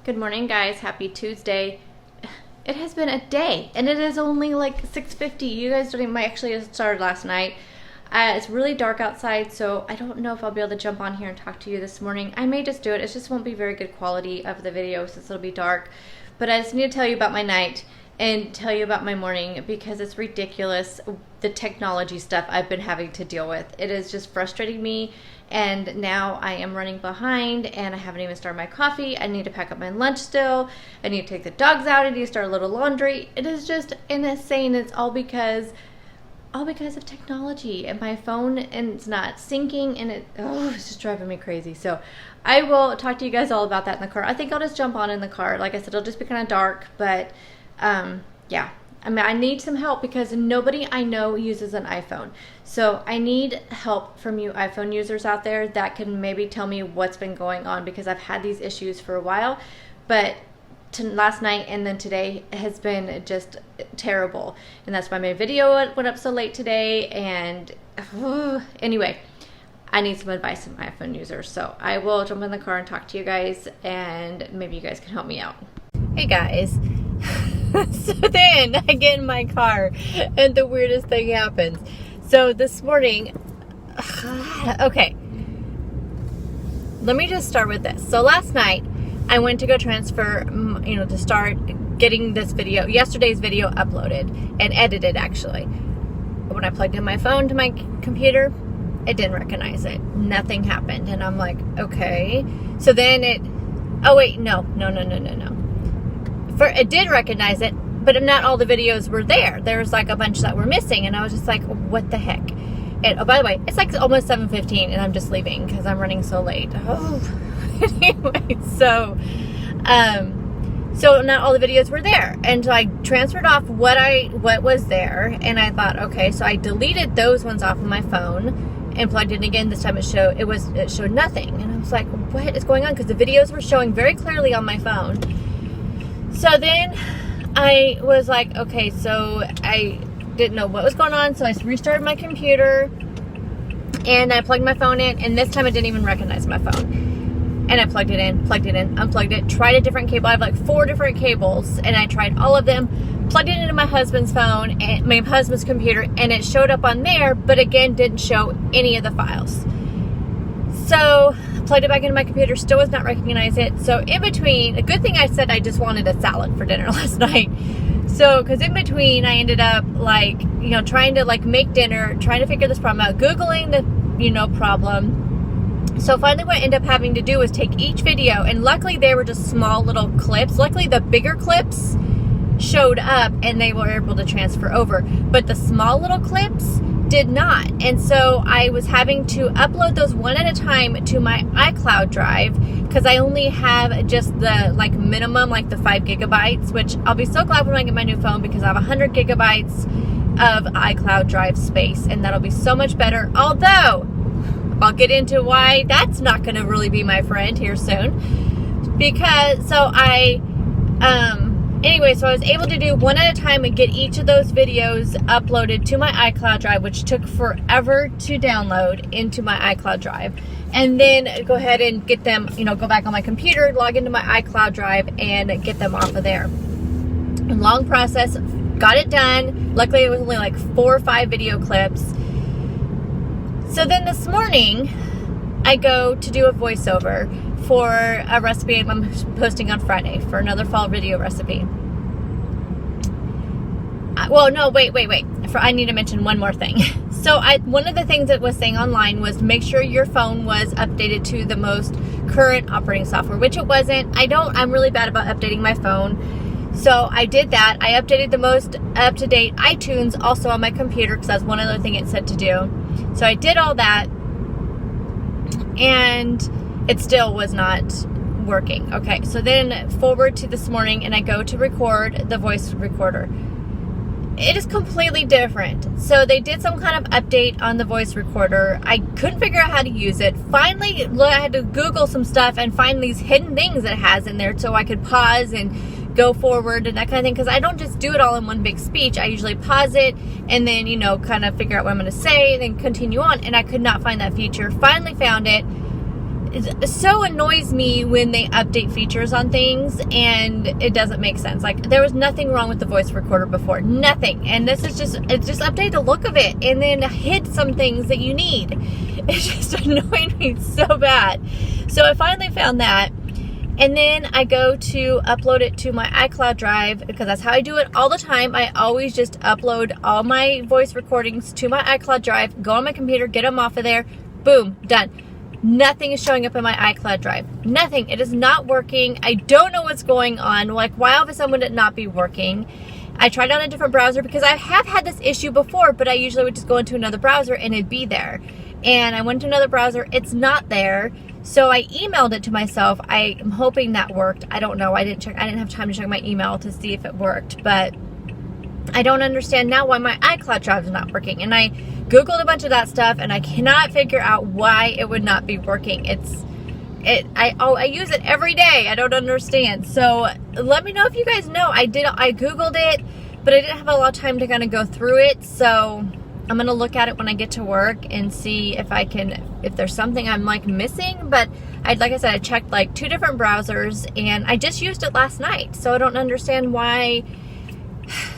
Good morning, guys. Happy Tuesday. It has been a day, and it is only like 6:50. You guys don't even, actually it started last night. It's really dark outside, so I don't know if I'll be able to jump on here and talk to you this morning. I may just do it. It just won't be very good quality of the video since it'll be dark. But I just need to tell you about my night and tell you about my morning because it's ridiculous, the technology stuff I've been having to deal with. It is just frustrating me, and now I am running behind and I haven't even started my coffee. I need to pack up my lunch still. I need to take the dogs out. I need to start a little laundry. It is just insane. It's all because of technology and my phone, and it's not syncing, and it's just driving me crazy. So I will talk to you guys all about that in the car. I think I'll just jump on in the car. Like I said, it'll just be kind of dark, but yeah. I mean, I need some help because nobody I know uses an iPhone. So I need help from you iPhone users out there that can maybe tell me what's been going on, because I've had these issues for a while, but last night and then today has been just terrible. And that's why my video went up so late today. And anyway, I need some advice from iPhone users. So I will jump in the car and talk to you guys, and maybe you guys can help me out. Hey guys. So then I get in my car and the weirdest thing happens. So this morning, okay, let me just start with this. So last night I went to go transfer, to start getting this video, yesterday's video uploaded and edited actually. When I plugged in my phone to my computer, it didn't recognize it. Nothing happened. And I'm like, okay. So then no. It did recognize it, but not all the videos were there. There was like a bunch that were missing, and I was just like, what the heck? And oh, by the way, it's like almost 7:15, and I'm just leaving because I'm running so late. Anyway, so not all the videos were there, and so I transferred off what was there, and I thought, okay, so I deleted those ones off of my phone and plugged it in again. This time it showed nothing, and I was like, what is going on? Because the videos were showing very clearly on my phone. So then I was like, okay, so I didn't know what was going on, so I restarted my computer, and I plugged my phone in, and this time it didn't even recognize my phone. And I plugged it in, unplugged it, tried a different cable. I have like 4 different cables, and I tried all of them, plugged it into my husband's phone, and my husband's computer, and it showed up on there, but again, didn't show any of the files. So plugged it back into my computer, still was not recognize it. So in between, a good thing I said I just wanted a salad for dinner last night. So, because in between I ended up trying to make dinner, trying to figure this problem out, Googling the, problem. So finally what I ended up having to do was take each video, and luckily they were just small little clips. Luckily the bigger clips showed up and they were able to transfer over, but the small little clips did not. And so I was having to upload those one at a time to my iCloud drive, because I only have just the minimum, the 5 gigabytes, which I'll be so glad when I get my new phone, because I have 100 gigabytes of iCloud drive space, and that'll be so much better. Although I'll get into why that's not going to really be my friend here soon, because anyway, so I was able to do one at a time and get each of those videos uploaded to my iCloud drive, which took forever to download into my iCloud drive. And then go ahead and get them, go back on my computer, log into my iCloud drive, and get them off of there. A long process, got it done. Luckily, it was only 4 or 5 video clips. So then this morning, I go to do a voiceover for a recipe I'm posting on Friday for another fall video recipe. Well, no, wait. I need to mention one more thing. So one of the things that was saying online was make sure your phone was updated to the most current operating software, which it wasn't. I'm really bad about updating my phone. So I did that. I updated the most up-to-date iTunes also on my computer, because that's one other thing it said to do. So I did all that, and it still was not working. Okay, so then forward to this morning, and I go to record the voice recorder. It is completely different. So they did some kind of update on the voice recorder. I couldn't figure out how to use it. Finally, I had to Google some stuff and find these hidden things that it has in there so I could pause and go forward and that kind of thing, because I don't just do it all in one big speech. I usually pause it and then, kind of figure out what I'm going to say and then continue on, and I could not find that feature. Finally found it. it so annoys me when they update features on things and it doesn't make sense. Like, there was nothing wrong with the voice recorder before, nothing, and this is just, it just updated the look of it and then hid some things that you need. It's just annoying me so bad. So I finally found that, and then I go to upload it to my iCloud drive, because that's how I do it all the time. I always just upload all my voice recordings to my iCloud drive, go on my computer, get them off of there, boom, done. Nothing is showing up in my iCloud drive. Nothing. It is not working. I don't know what's going on. Like, why all of a sudden would it not be working? I tried on a different browser, because I have had this issue before, but I usually would just go into another browser and it'd be there. And I went to another browser, it's not there. So I emailed it to myself. I am hoping that worked. I don't know. I didn't have time to check my email to see if it worked, but I don't understand now why my iCloud drive is not working. And I Googled a bunch of that stuff and I cannot figure out why it would not be working. I use it every day. I don't understand. So let me know if you guys know. I Googled it, but I didn't have a lot of time to kind of go through it. So I'm going to look at it when I get to work and see if there's something I'm like missing. But like I said, I checked like 2 different browsers and I just used it last night. So I don't understand why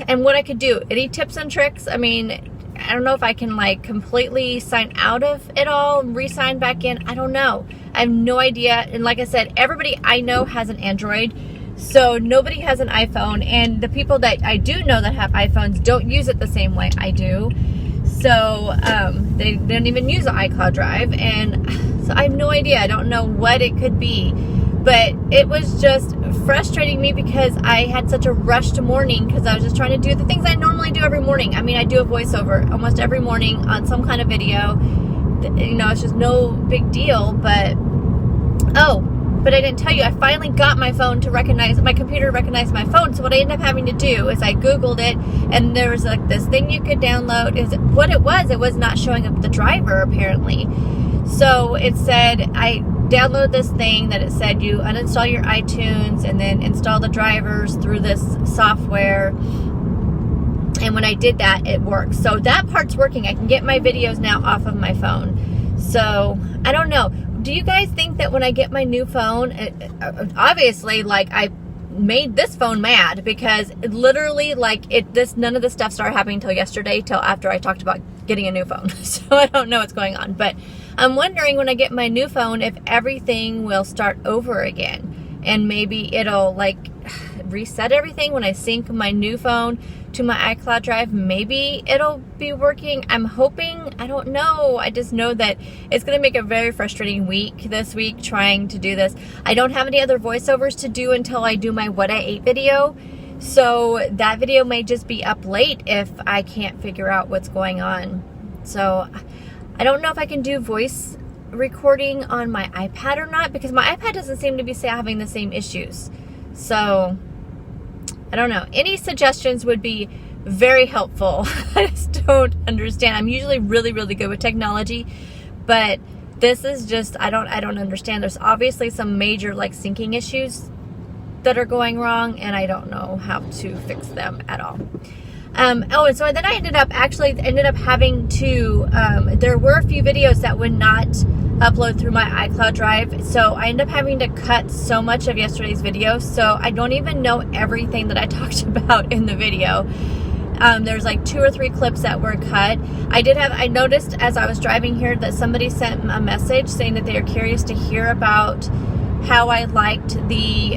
and what I could do. Any tips and tricks? I mean, I don't know if I can like completely sign out of it all and re-sign back in. I don't know. I have no idea. And like I said, everybody I know has an Android. So nobody has an iPhone. And the people that I do know that have iPhones don't use it the same way I do. So they don't even use the iCloud drive. And so I have no idea. I don't know what it could be. But it was just frustrating me because I had such a rushed morning because I was just trying to do the things I normally do every morning. I mean, I do a voiceover almost every morning on some kind of video. You know, it's just no big deal. But I didn't tell you, I finally got my phone to recognize, my computer recognized my phone. So what I ended up having to do is I Googled it, and there was like this thing you could download. What it was not showing up the driver apparently. So it said, I download this thing that it said you uninstall your iTunes and then install the drivers through this software. And when I did that, it works. So that part's working. I can get my videos now off of my phone. So I don't know. Do you guys think that when I get my new phone, obviously, like, I made this phone mad because it literally, like, none of this stuff started happening till yesterday, till after I talked about getting a new phone. So I don't know what's going on, but I'm wondering when I get my new phone if everything will start over again, and maybe it'll like reset everything when I sync my new phone to my iCloud drive. Maybe it'll be working. I'm hoping. I don't know. I just know that it's going to make a very frustrating week this week trying to do this. I don't have any other voiceovers to do until I do my what I ate video. So that video may just be up late if I can't figure out what's going on. So I don't know if I can do voice recording on my iPad or not, because my iPad doesn't seem to be having the same issues. So I don't know. Any suggestions would be very helpful. I just don't understand. I'm usually really, really good with technology, but this is just, I don't understand. There's obviously some major like syncing issues that are going wrong, and I don't know how to fix them at all. And so then I ended up having to, there were a few videos that would not upload through my iCloud drive. So I ended up having to cut so much of yesterday's video. So I don't even know everything that I talked about in the video. There's like 2 or 3 clips that were cut. I noticed as I was driving here that somebody sent a message saying that they are curious to hear about how I liked the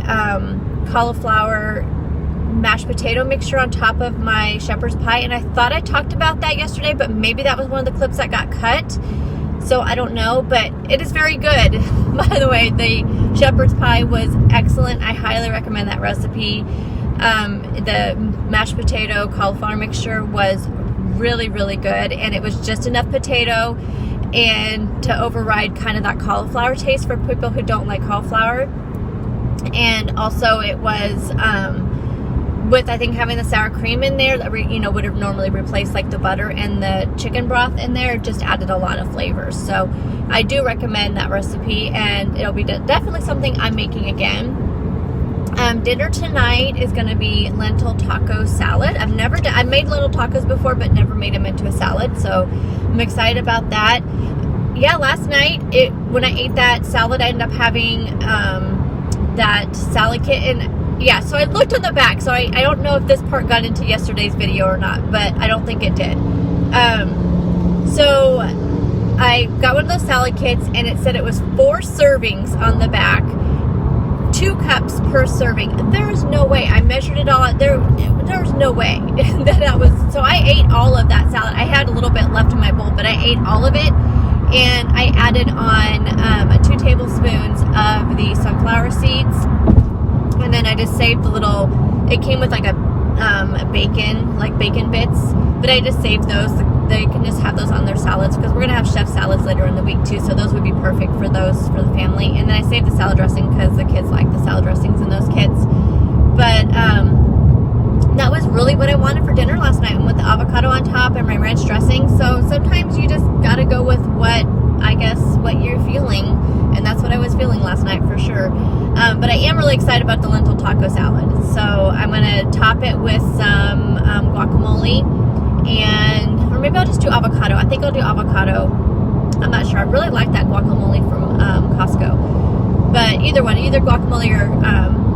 cauliflower mashed potato mixture on top of my shepherd's pie, and I thought I talked about that yesterday, but maybe that was one of the clips that got cut, so I don't know. But it is very good. By the way, the shepherd's pie was excellent. I highly recommend that recipe. The mashed potato cauliflower mixture was really, really good, and it was just enough potato and to override kind of that cauliflower taste for people who don't like cauliflower. And also it was with, I think, having the sour cream in there that would have normally replaced like the butter and the chicken broth in there, just added a lot of flavors. So I do recommend that recipe, and it'll be definitely something I'm making again. Dinner tonight is going to be lentil taco salad. I've made lentil tacos before, but never made them into a salad, so I'm excited about that. yeah, last night when I ate that salad, I ended up having that salad kit. And yeah, so I looked on the back. So I don't know if this part got into yesterday's video or not, but I don't think it did. So I got one of those salad kits, and it said it was 4 servings on the back, 2 cups per serving. There's no way. I measured it all. There's no way that was. So I ate all of that salad. I had a little bit left in my bowl, but I ate all of it. And I added on 2 tablespoons of the sunflower seeds. And then I just saved the little, it came with like a bacon bits. But I just saved those. They can just have those on their salads, because we're going to have chef salads later in the week too. So those would be perfect for those, for the family. And then I saved the salad dressing because the kids like the salad dressings in those kits. But that was really what I wanted for dinner last night, and with the avocado on top and my ranch dressing. So sometimes you just got to go with what you're feeling. And that's what I was feeling last night for sure. But I am really excited about the lentil taco salad. So I'm going to top it with some guacamole, or maybe I'll just do avocado. I think I'll do avocado. I'm not sure. I really like that guacamole from Costco. But either one, either guacamole or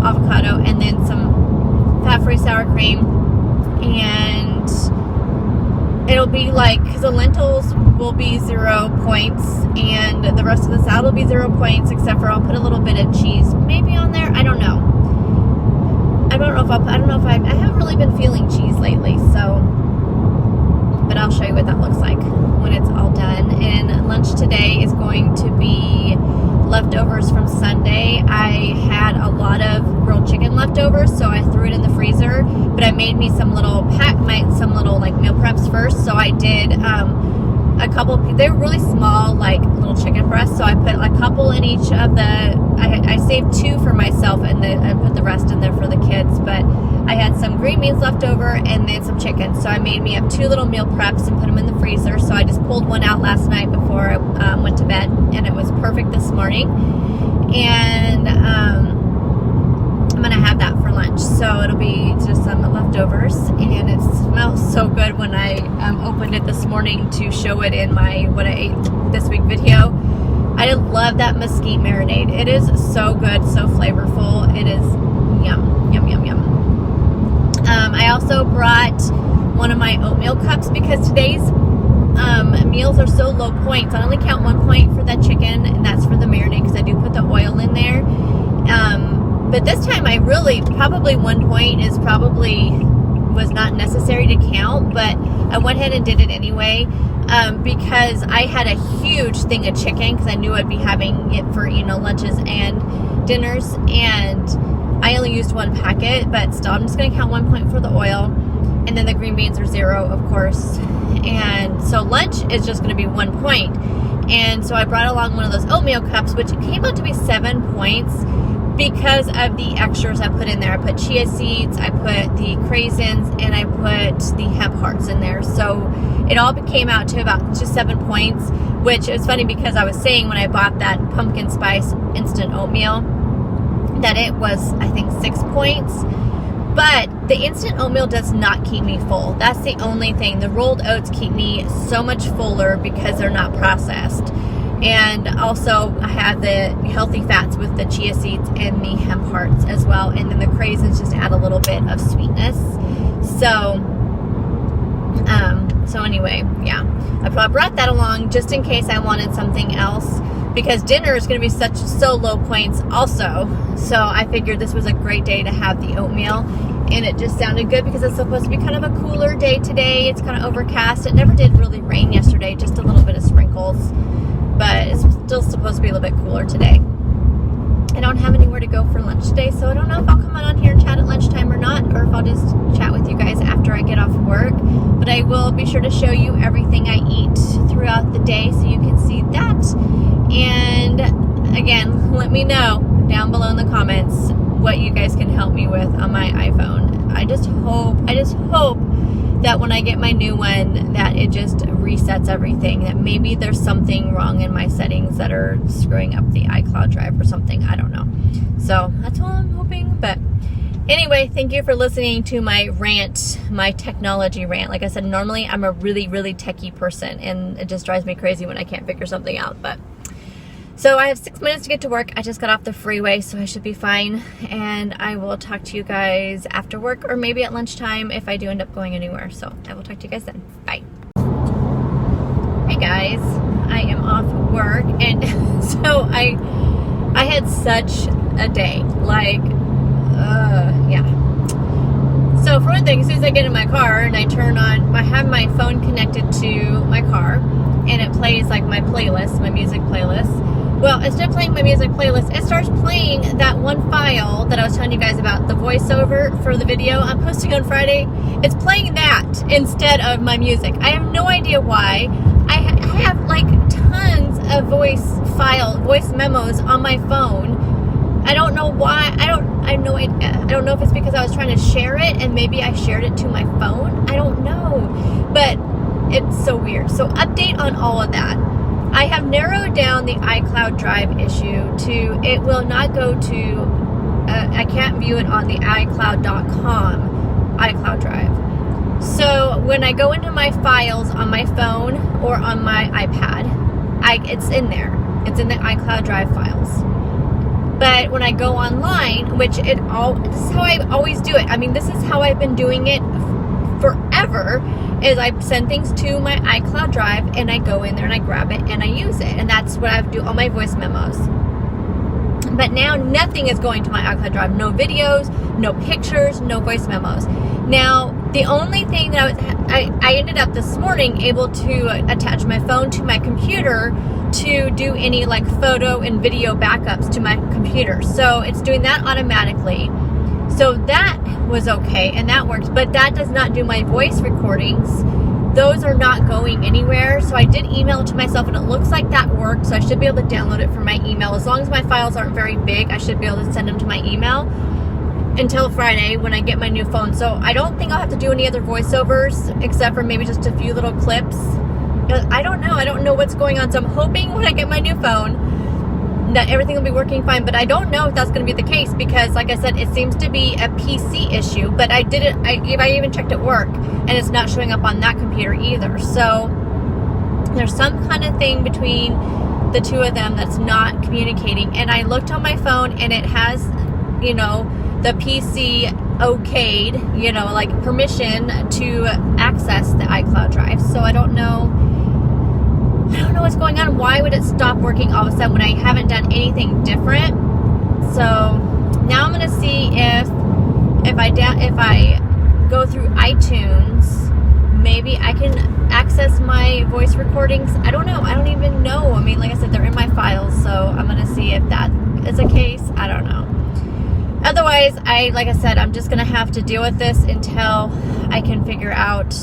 avocado, and then some fat-free sour cream. And it'll be like, because the lentils will be 0 points, and the rest of the salad will be 0 points, except for I'll put a little bit of cheese maybe on there. I don't know. I haven't really been feeling cheese lately, so, but I'll show you what that looks like when it's all done. And lunch today is going to be leftovers from Sunday. I had a lot of grilled chicken leftovers, so I threw it in the freezer, but I made me some little like meal preps first. So I did a couple, they were really small, like little chicken breasts, so I put a couple in each of the, I saved 2 for myself, and then I put the rest in there for the kids. But I had some green beans left over, and then some chicken, so I made me up 2 little meal preps and put them in the freezer. So I just pulled one out last night before I went to bed, and it was perfect this morning. And I'm gonna have that for lunch, so it'll be just some leftovers. And it smells so good when I opened it this morning to show it in my what I ate this week video. I love that mesquite marinade. It is so good, so flavorful. It is yum, yum, yum, yum. I also brought one of my oatmeal cups, because today's meals are so low points. I only count 1 point for that chicken, and that's for the marinade, because I do put the oil in there. But this time probably 1 point was not necessary to count, but I went ahead and did it anyway, because I had a huge thing of chicken, because I knew I'd be having it for, lunches and dinners, and I only used 1 packet, but still, I'm just going to count 1 point for the oil, and then the green beans are 0, of course, and so lunch is just going to be 1 point. And so I brought along one of those oatmeal cups, which came out to be 7 points, because of the extras I put in there. I put chia seeds, I put the craisins, and I put the hemp hearts in there. So it all came out to about just 7 points, which is funny, because I was saying when I bought that pumpkin spice instant oatmeal that it was, I think, 6 points. But the instant oatmeal does not keep me full. That's the only thing. The rolled oats keep me so much fuller because they're not processed. And also I have the healthy fats with the chia seeds and the hemp hearts as well. And then the craisins just add a little bit of sweetness. So anyway, yeah. I brought that along just in case I wanted something else, because dinner is going to be so low points also. So I figured this was a great day to have the oatmeal. And it just sounded good, because it's supposed to be kind of a cooler day today. It's kind of overcast. It never did really rain yesterday, just a little bit of sprinkles. But it's still supposed to be a little bit cooler today. I don't have anywhere to go for lunch today, so I don't know if I'll come on here and chat at lunchtime or not, or if I'll just chat with you guys after I get off work. But I will be sure to show you everything I eat throughout the day, so you can see that. And again, let me know down below in the comments what you guys can help me with on my iPhone. I just hope that when I get my new one, that it just resets everything, that maybe there's something wrong in my settings that are screwing up the iCloud drive or something. I don't know. So that's all I'm hoping. But Anyway, thank you for listening to my rant, my technology rant. Like I said, normally I'm a really, really techie person, and it just drives me crazy when I can't figure something out. But so I have 6 minutes to get to work. I just got off the freeway, so I should be fine. And I will talk to you guys after work, or maybe at lunchtime if I do end up going anywhere. So I will talk to you guys then. Bye. Hey guys, I am off work, and so I had such a day. Yeah. So for one thing, as soon as I get in my car and I turn on, I have my phone connected to my car, and it plays like my playlist, my music playlist. Well, instead of playing my music playlist, it starts playing that one file that I was telling you guys about, the voiceover for the video I'm posting on Friday. It's playing that instead of my music. I have no idea why. I have like tons of voice memos on my phone. I don't know why. I don't know if it's because I was trying to share it and maybe I shared it to my phone. I don't know, but it's so weird. So update on all of that. I have narrowed down the iCloud Drive issue to, it will not go to, I can't view it on the iCloud.com iCloud Drive. So when I go into my files on my phone or on my iPad, it's in there. It's in the iCloud Drive files. But when I go online, this is how I always do it. I mean, this is how I've been doing it forever, is I send things to my iCloud Drive and I go in there and I grab it and I use it. And that's what I do all my voice memos. But now nothing is going to my iCloud Drive. No videos, no pictures, no voice memos. Now, the only thing that I ended up this morning able to attach my phone to my computer to do any like photo and video backups to my computer. So it's doing that automatically. So that was okay and that works, but that does not do my voice recordings. Those are not going anywhere. So I did email it to myself and it looks like that worked. So I should be able to download it from my email. As long as my files aren't very big, I should be able to send them to my email until Friday when I get my new phone. So I don't think I'll have to do any other voiceovers except for maybe just a few little clips. I don't know what's going on. So I'm hoping when I get my new phone that everything will be working fine, but I don't know if that's going to be the case because like I said, it seems to be a PC issue, but I even checked at work and it's not showing up on that computer either. So there's some kind of thing between the two of them that's not communicating. And I looked on my phone and it has, the PC okayed, like permission to access the iCloud Drive. So I don't know what's going on. Why would it stop working all of a sudden when I haven't done anything different? So now I'm going to see if I go through iTunes, maybe I can access my voice recordings. I don't know. I don't even know. I mean, like I said, they're in my files, so I'm going to see if that is a case. I don't know. Otherwise, like I said, I'm just going to have to deal with this until I can figure out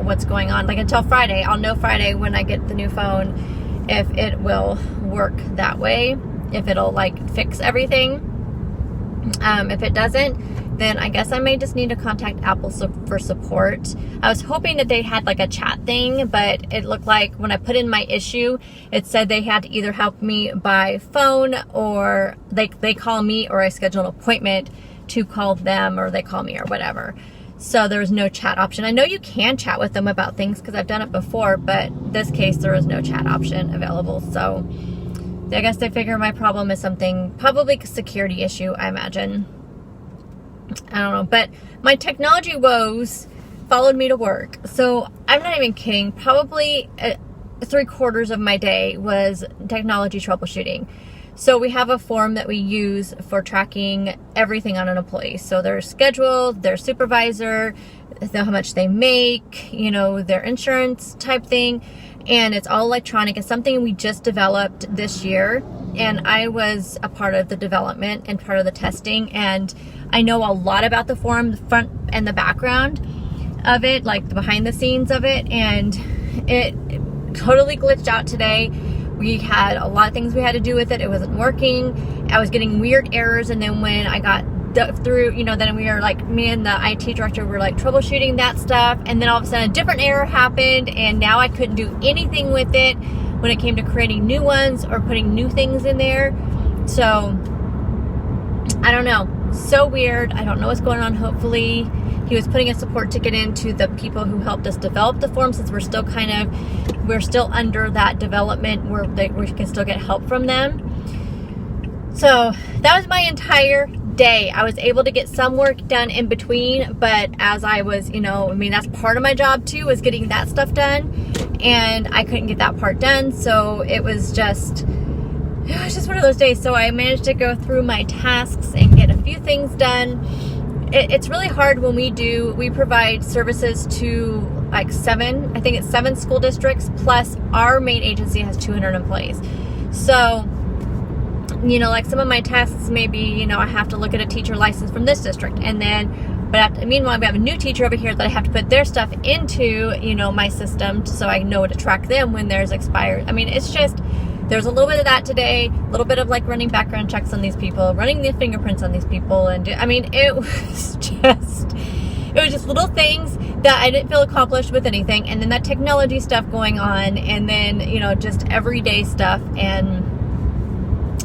what's going on. Like until Friday. I'll know Friday when I get the new phone if it will work that way, if it'll like fix everything. If it doesn't, then I guess I may just need to contact Apple for support. I was hoping that they had like a chat thing, but it looked like when I put in my issue, it said they had to either help me by phone or they call me, or I schedule an appointment to call them, or they call me or whatever. So there was no chat option. I know you can chat with them about things because I've done it before, but in this case there was no chat option available. So I guess they figure my problem is something, probably a security issue, I imagine. I don't know, but my technology woes followed me to work. So I'm not even kidding. Probably 3/4 of my day was technology troubleshooting. So we have a form that we use for tracking everything on an employee. So their schedule, their supervisor, how much they make, their insurance type thing. And it's all electronic. It's something we just developed this year. And I was a part of the development and part of the testing. And I know a lot about the form, the front and the background of it, like the behind the scenes of it. And it totally glitched out today. We had a lot of things we had to do with it. It wasn't working. I was getting weird errors. And then when I got through, then we were like, me and the IT director were like troubleshooting that stuff. And then all of a sudden a different error happened. And now I couldn't do anything with it when it came to creating new ones or putting new things in there. So I don't know. so weird. I don't know what's going on. Hopefully he was putting a support ticket into the people who helped us develop the form, since we're still under that development where we can still get help from them. So that was my entire day. I was able to get some work done in between, but as I was, that's part of my job too, was getting that stuff done, and I couldn't get that part done. So it was just one of those days. So I managed to go through my tasks and get a few things done. It's really hard when we provide services to like 7 school districts, plus our main agency has 200 employees. So, like some of my tasks, maybe, I have to look at a teacher license from this district, and then, meanwhile, we have a new teacher over here that I have to put their stuff into, my system, so I know to track them when theirs expires. It's just, there's a little bit of that today, a little bit of like running background checks on these people, running the fingerprints on these people, and it was just little things that I didn't feel accomplished with anything, and then that technology stuff going on, and then, just everyday stuff, and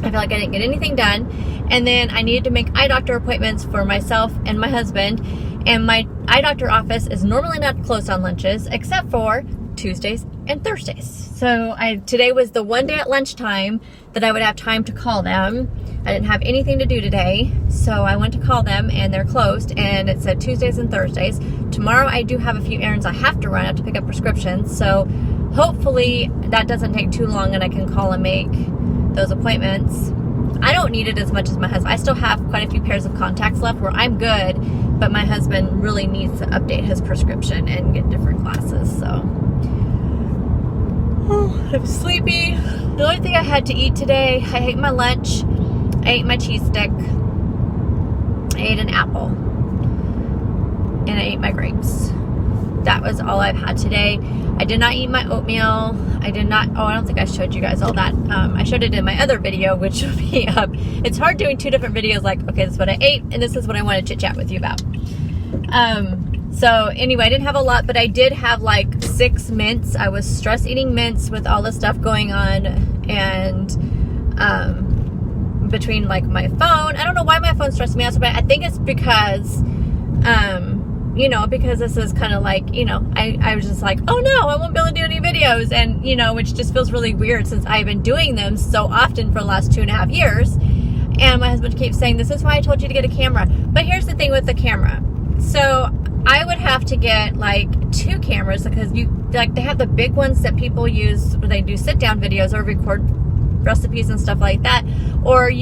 I feel like I didn't get anything done. And then I needed to make eye doctor appointments for myself and my husband, and my eye doctor office is normally not closed on lunches except for Tuesdays and Thursdays. So today was the one day at lunchtime that I would have time to call them. I didn't have anything to do today, so I went to call them, and they're closed, and it said Tuesdays and Thursdays. Tomorrow I do have a few errands I have to run. I have to pick up prescriptions, so hopefully that doesn't take too long and I can call and make those appointments. I don't need it as much as my husband. I still have quite a few pairs of contacts left where I'm good, but my husband really needs to update his prescription and get different glasses. So I'm sleepy. The only thing I had to eat today, I ate my lunch, I ate my cheese stick, I ate an apple, and I ate my grapes. That was all I've had today. I did not eat my oatmeal. I don't think I showed you guys all that. I showed it in my other video, which will be up. It's hard doing two different videos, like, okay, this is what I ate, and this is what I want to chit chat with you about. So anyway, I didn't have a lot, but I did have like 6 mints. I was stress eating mints with all this stuff going on, and between like my phone, I don't know why my phone stressed me out so bad. I think it's because because this is kind of like, I was just like, oh no, I won't be able to do any videos, and, which just feels really weird since I've been doing them so often for the last 2.5 years. And my husband keeps saying, this is why I told you to get a camera. But here's the thing with the camera. So I would have to get like 2 cameras, because they have the big ones that people use where they do sit down videos or record recipes and stuff like that, or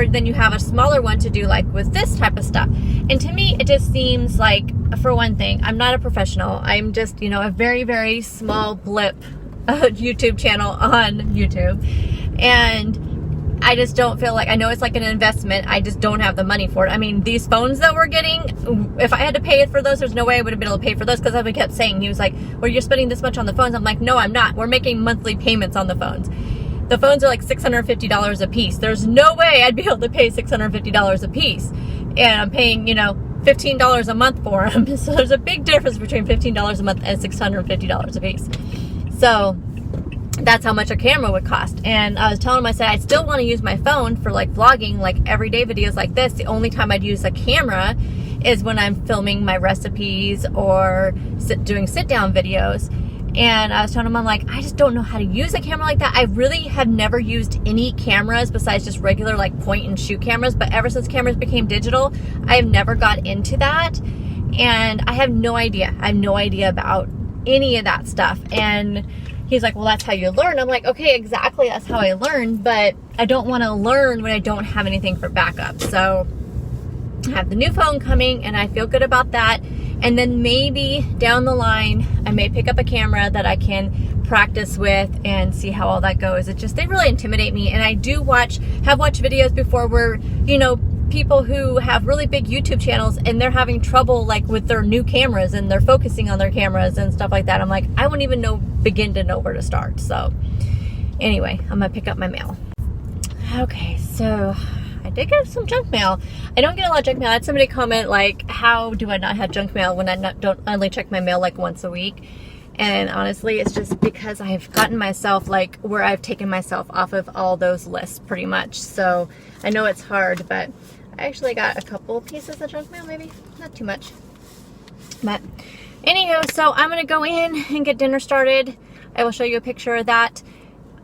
then you have a smaller one to do like with this type of stuff. And to me, it just seems like, for one thing, I'm not a professional. I'm just, a very, very small blip YouTube channel on YouTube, and I just don't feel like, I know it's like an investment, I just don't have the money for it. These phones that we're getting, if I had to pay it for those, there's no way I would have been able to pay for those, because as we kept saying, he was like, well, you're spending this much on the phones. I'm like, no, I'm not. We're making monthly payments on the phones. The phones are like $650 a piece. There's no way I'd be able to pay $650 a piece. And I'm paying, $15 a month for them. So there's a big difference between $15 a month and $650 a piece. So that's how much a camera would cost. And I was telling him, I said, I still want to use my phone for like vlogging, like everyday videos like this. The only time I'd use a camera is when I'm filming my recipes or doing sit down videos. And I was telling him, I'm like, I just don't know how to use a camera like that. I really have never used any cameras besides just regular like point and shoot cameras. But ever since cameras became digital, I have never got into that. And I have no idea. I have no idea about any of that stuff. And he's like, well, that's how you learn. I'm like, okay, exactly. That's how I learn. But I don't want to learn when I don't have anything for backup. So I have the new phone coming, and I feel good about that. And then maybe down the line, I may pick up a camera that I can practice with and see how all that goes. It just, they really intimidate me. And I do have watched videos before where, people who have really big YouTube channels and they're having trouble like with their new cameras, and they're focusing on their cameras and stuff like that. I'm like, I wouldn't even begin to know where to start. So anyway, I'm gonna pick up my mail. Okay, so I did get some junk mail. I don't get a lot of junk mail. I had somebody comment like, how do I not have junk mail when I only check my mail like once a week? And honestly, it's just because I've gotten myself like where I've taken myself off of all those lists pretty much. So I know it's hard, but I actually got a couple pieces of junk mail, maybe. Not too much. But anywho, so I'm going to go in and get dinner started. I will show you a picture of that.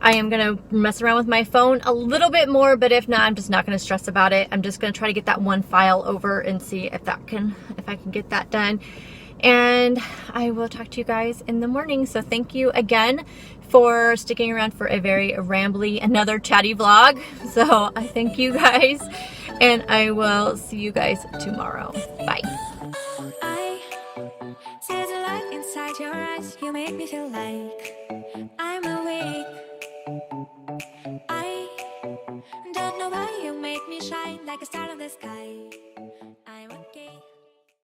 I am going to mess around with my phone a little bit more, but if not, I'm just not going to stress about it. I'm just going to try to get that one file over and see if I can get that done. And I will talk to you guys in the morning. So thank you again for sticking around for a very rambly, another chatty vlog. So I thank you guys, and I will see you guys tomorrow. Bye. I see the light inside your eyes. You make me feel like I'm awake. I don't know why you make me shine like a star in the sky.